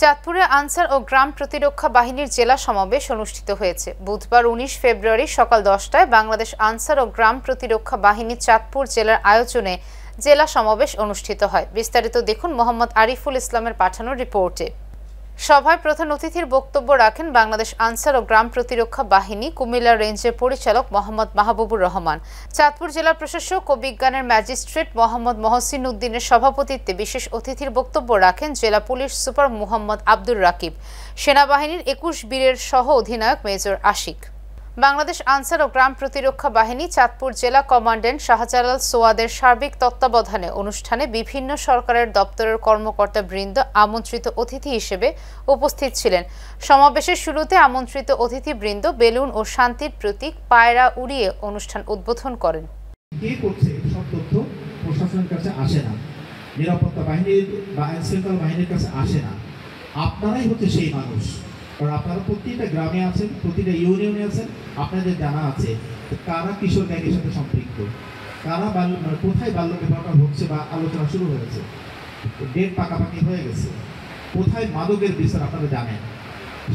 চাঁদপুরে আনসার ও গ্রাম প্রতিরক্ষা বাহিনীর জেলা সমাবেশ অনুষ্ঠিত হয়েছে। বুধবার ১৯ ফেব্রুয়ারি সকাল ১০টায় বাংলাদেশ আনসার ও গ্রাম প্রতিরক্ষা বাহিনী চাঁদপুর জেলার আয়োজনে জেলা সমাবেশ অনুষ্ঠিত হয়। বিস্তারিত দেখুন মোহাম্মদ আরিফুল ইসলামের পাঠানো রিপোর্টে। সভায় প্রধান অতিথির বক্তব্য রাখেন বাংলাদেশ আনসার ও গ্রাম প্রতিরক্ষা বাহিনী কুমিল্লা রেঞ্জের পরিচালক মোহাম্মদ মাহবুবুর রহমান। চাঁদপুর জেলা প্রশাসক ও বিজ্ঞানের ম্যাজিস্ট্রেট মোহাম্মদ মহসিন উদ্দিনের সভাপতিত্বে বিশেষ অতিথির বক্তব্য রাখেন জেলা পুলিশ সুপার মোহাম্মদ আব্দুর রাকিব, সেনাবাহিনীর ২১ বীরের সহ অধিনায়ক মেজর আশিক। বাংলাদেশ আনসার ও গ্রাম প্রতিরক্ষা বাহিনী চাঁদপুর জেলা কমান্ড্যান্ট শাহজালাল সোয়াদের সার্বিক তত্ত্বাবধানে অনুষ্ঠানে বিভিন্ন সরকারের দপ্তরের কর্মকর্তাবৃন্দ আমন্ত্রিত অতিথি হিসেবে উপস্থিত ছিলেন। সমাবেশের শুরুতে আমন্ত্রিত অতিথিবৃন্দ বেলুন ও শান্তির প্রতীক পায়রা উড়িয়ে অনুষ্ঠান উদ্বোধন করেন। কে করছে সব তথ্য প্রশাসনের কাছে আসে না, নিরাপত্তা বাহিনীর বা আইনশৃঙ্খলা বাহিনীর কাছে আসে না। আপনারাই হচ্ছে সেই মানুষ, কারণ আপনারা প্রতিটা গ্রামে আছেন, প্রতিটা ইউনিয়নে আছেন। আপনাদের জানা আছে কারা কিশোর গ্যাংয়ের সাথে সম্পৃক্ত, কারা কোথায় বাল্য বিবাহটা হচ্ছে বা আলোচনা শুরু হয়েছে, ডেট পাকাপাকি হয়ে গেছে, কোথায় মাদকের বিচার আপনারা জানেন।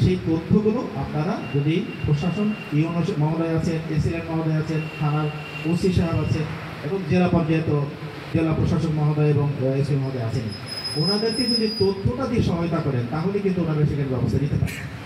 সেই তথ্যগুলো আপনারা যদি প্রশাসন ইউনো মহোদয় আছেন, এসিএন মহোদয় আছেন, থানার ওসি সাহেব আছেন এবং জেলা পর্যায়ে তো জেলা প্রশাসক মহোদয় এবং এসি মহোদয় আছেন, ওনাদেরকে যদি তথ্যটা দিয়ে সহায়তা করেন তাহলে কিন্তু ওনারা সেখানে ব্যবস্থা নিতে পারেন।